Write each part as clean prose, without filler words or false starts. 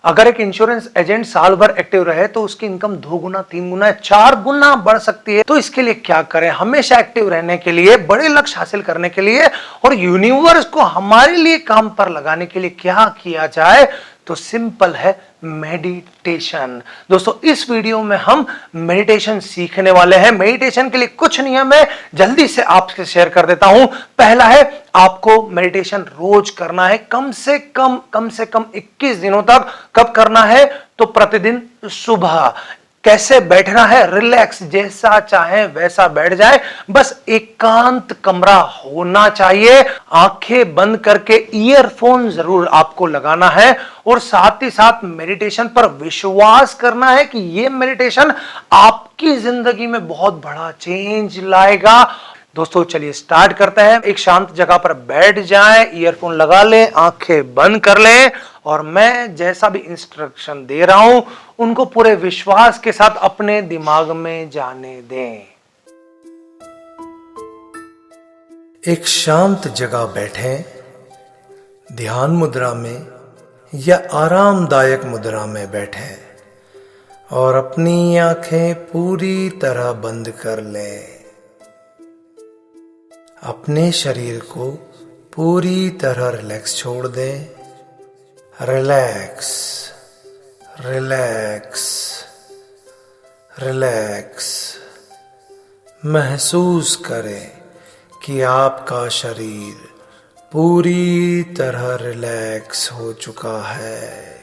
अगर एक insurance agent साल भर एक्टिव रहे तो उसकी इनकम 2 गुना, 3 गुना, 4 गुना बढ़ सकती है। तो इसके लिए क्या करें? हमेशा एक्टिव रहने के लिए, बड़े लक्ष्य हासिल करने के लिए और यूनिवर्स को हमारे लिए काम पर लगाने के लिए क्या किया जाए? तो सिंपल है, मेडिटेशन। दोस्तों, इस वीडियो में हम मेडिटेशन सीखने वाले हैं। मेडिटेशन के लिए कुछ नियम है, जल्दी से आपसे शेयर कर देता हूं। पहला है, आपको मेडिटेशन रोज करना है, कम से कम 21 दिनों तक। कब करना है? तो प्रतिदिन सुबह। कैसे बैठना है? रिलैक्स, जैसा चाहे वैसा बैठ जाए, बस एकांत कमरा होना चाहिए। आंखें बंद करके ईयरफोन जरूर आपको लगाना है और साथ ही साथ मेडिटेशन पर विश्वास करना है कि यह मेडिटेशन आपकी जिंदगी में बहुत बड़ा चेंज लाएगा। दोस्तों, चलिए स्टार्ट करते हैं। एक शांत जगह पर बैठ जाएं, ईयरफोन लगा लें, आंखें बंद कर लें और मैं जैसा भी इंस्ट्रक्शन दे रहा हूं उनको पूरे विश्वास के साथ अपने दिमाग में जाने दें। एक शांत जगह बैठें, ध्यान मुद्रा में या आरामदायक मुद्रा में बैठें और अपनी आंखें पूरी तरह बंद कर लें। अपने शरीर को पूरी तरह रिलैक्स छोड़ दें। Relax, relax, relax. महसूस करें कि आपका शरीर पूरी तरह रिलैक्स हो चुका है।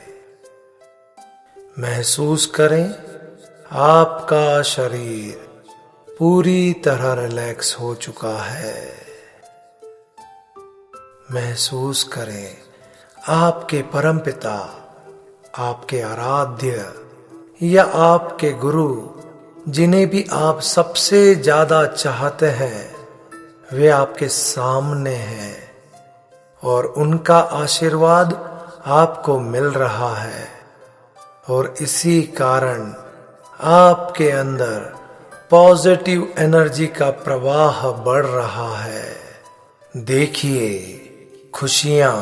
महसूस करें आपका शरीर पूरी तरह रिलैक्स हो चुका है। महसूस करें आपके परमपिता, आपके आराध्य या आपके गुरु, जिन्हें भी आप सबसे ज्यादा चाहते हैं, वे आपके सामने हैं और उनका आशीर्वाद आपको मिल रहा है और इसी कारण आपके अंदर पॉजिटिव एनर्जी का प्रवाह बढ़ रहा है। देखिए, खुशियां,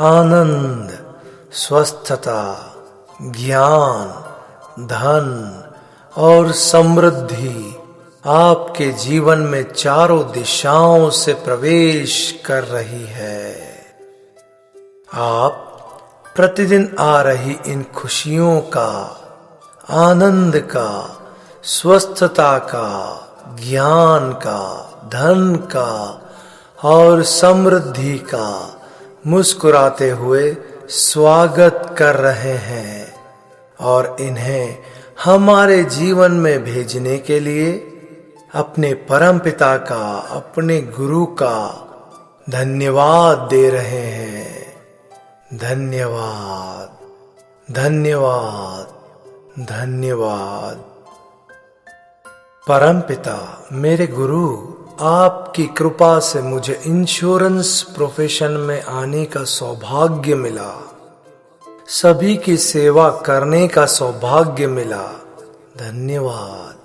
आनंद, स्वस्थता, ज्ञान, धन और समृद्धि आपके जीवन में चारों दिशाओं से प्रवेश कर रही है। आप प्रतिदिन आ रही इन खुशियों का, आनंद का, स्वस्थता का, ज्ञान का, धन का और समृद्धि का मुस्कुराते हुए स्वागत कर रहे हैं और इन्हें हमारे जीवन में भेजने के लिए अपने परमपिता का, अपने गुरु का धन्यवाद दे रहे हैं। धन्यवाद, धन्यवाद, धन्यवाद। परमपिता, मेरे गुरु, आपकी कृपा से मुझे इंश्योरेंस प्रोफेशन में आने का सौभाग्य मिला, सभी की सेवा करने का सौभाग्य मिला। धन्यवाद।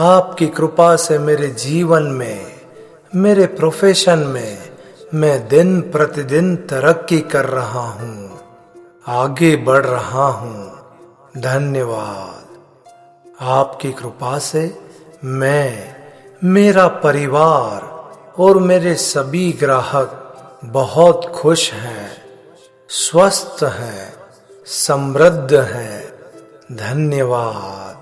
आपकी कृपा से मेरे जीवन में, मेरे प्रोफेशन में मैं दिन प्रतिदिन तरक्की कर रहा हूँ, आगे बढ़ रहा हूँ। धन्यवाद। आपकी कृपा से मैं, मेरा परिवार और मेरे सभी ग्राहक बहुत खुश हैं, स्वस्थ हैं, समृद्ध हैं। धन्यवाद।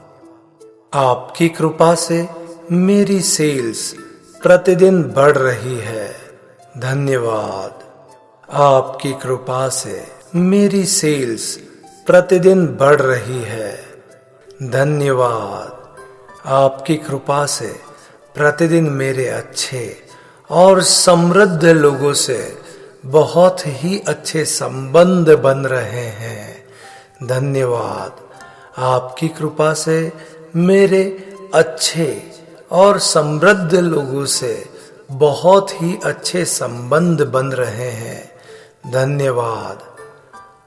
आपकी कृपा से मेरी सेल्स प्रतिदिन बढ़ रही है। धन्यवाद। आपकी कृपा से मेरी सेल्स प्रतिदिन बढ़ रही है। धन्यवाद। आपकी कृपा से प्रतिदिन मेरे अच्छे और समृद्ध लोगों से बहुत ही अच्छे संबंध बन रहे हैं। धन्यवाद। आपकी कृपा से मेरे अच्छे और समृद्ध लोगों से बहुत ही अच्छे संबंध बन रहे हैं। धन्यवाद।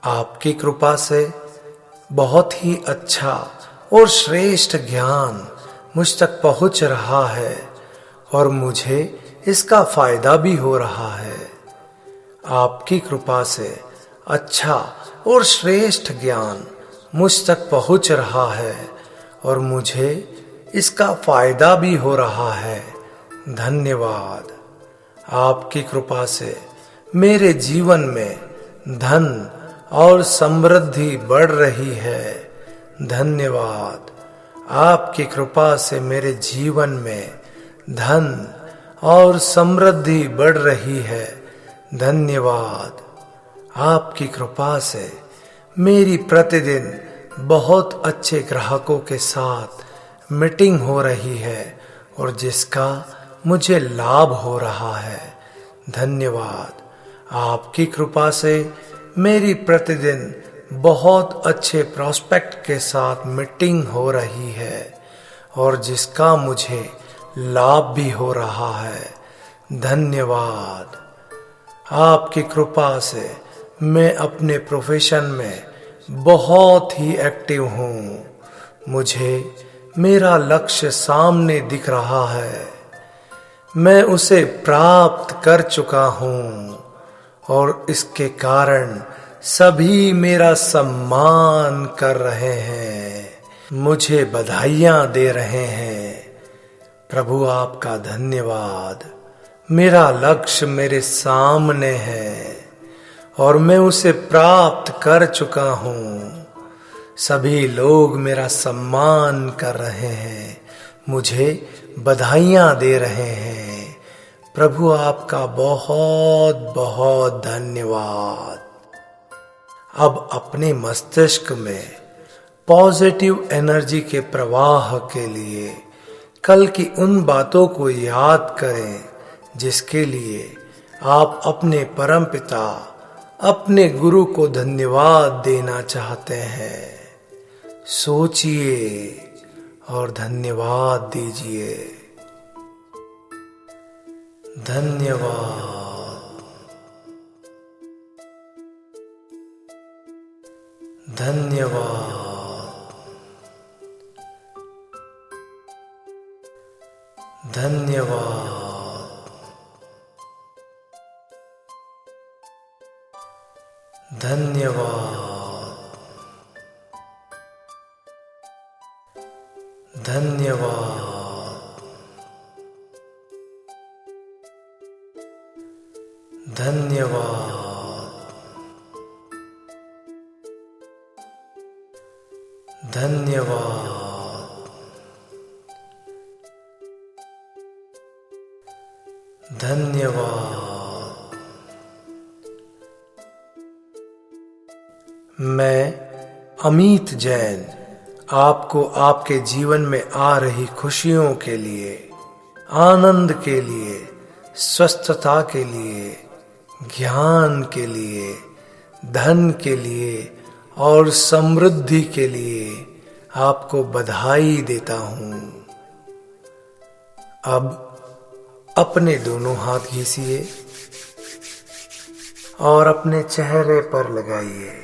आपकी कृपा से बहुत ही अच्छा और श्रेष्ठ ज्ञान मुझ तक पहुंच रहा है और मुझे इसका फायदा भी हो रहा है। आपकी कृपा से अच्छा और श्रेष्ठ ज्ञान मुझ तक पहुंच रहा है और मुझे इसका फायदा भी हो रहा है। धन्यवाद। आपकी कृपा से मेरे जीवन में धन और समृद्धि बढ़ रही है। धन्यवाद। आपकी कृपा से मेरे जीवन में धन और समृद्धि बढ़ रही है। धन्यवाद। आपकी कृपा से मेरी प्रतिदिन बहुत अच्छे ग्राहकों के साथ मीटिंग हो रही है और जिसका मुझे लाभ हो रहा है। धन्यवाद। आपकी कृपा से मेरी प्रतिदिन बहुत अच्छे प्रॉस्पेक्ट के साथ मीटिंग हो रही है और जिसका मुझे लाभ भी हो रहा है। धन्यवाद। आपकी कृपा से मैं अपने प्रोफेशन में बहुत ही एक्टिव हूँ। मुझे मेरा लक्ष्य सामने दिख रहा है। मैं उसे प्राप्त कर चुका हूँ और इसके कारण सभी मेरा सम्मान कर रहे हैं, मुझे बधाइयाँ दे रहे हैं। प्रभु आपका धन्यवाद। मेरा लक्ष्य मेरे सामने है और मैं उसे प्राप्त कर चुका हूँ। सभी लोग मेरा सम्मान कर रहे हैं, मुझे बधाइयाँ दे रहे हैं। प्रभु आपका बहुत बहुत धन्यवाद। अब अपने मस्तिष्क में पॉजिटिव एनर्जी के प्रवाह के लिए कल की उन बातों को याद करें जिसके लिए आप अपने परमपिता, अपने गुरु को धन्यवाद देना चाहते हैं। सोचिए और धन्यवाद दीजिए। धन्यवाद। धन्यवाद। धन्यवाद। धन्यवाद। धन्यवाद। धन्यवाद। धन्यवाद। धन्यवाद। मैं अमित जैन आपको आपके जीवन में आ रही खुशियों के लिए, आनंद के लिए, स्वस्थता के लिए, ज्ञान के लिए, धन के लिए और समृद्धि के लिए आपको बधाई देता हूँ। अब अपने दोनों हाथ घिसिए और अपने चेहरे पर लगाइए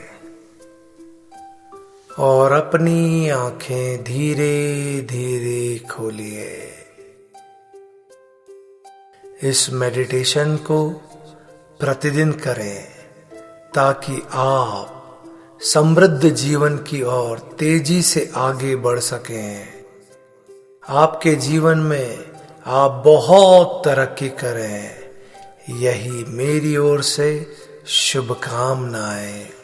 और अपनी आंखें धीरे धीरे खोलिए। इस मेडिटेशन को प्रतिदिन करें ताकि आप समृद्ध जीवन की ओर तेजी से आगे बढ़ सकें। आपके जीवन में आप बहुत तरक्की करें, यही मेरी ओर से शुभकामनाएं।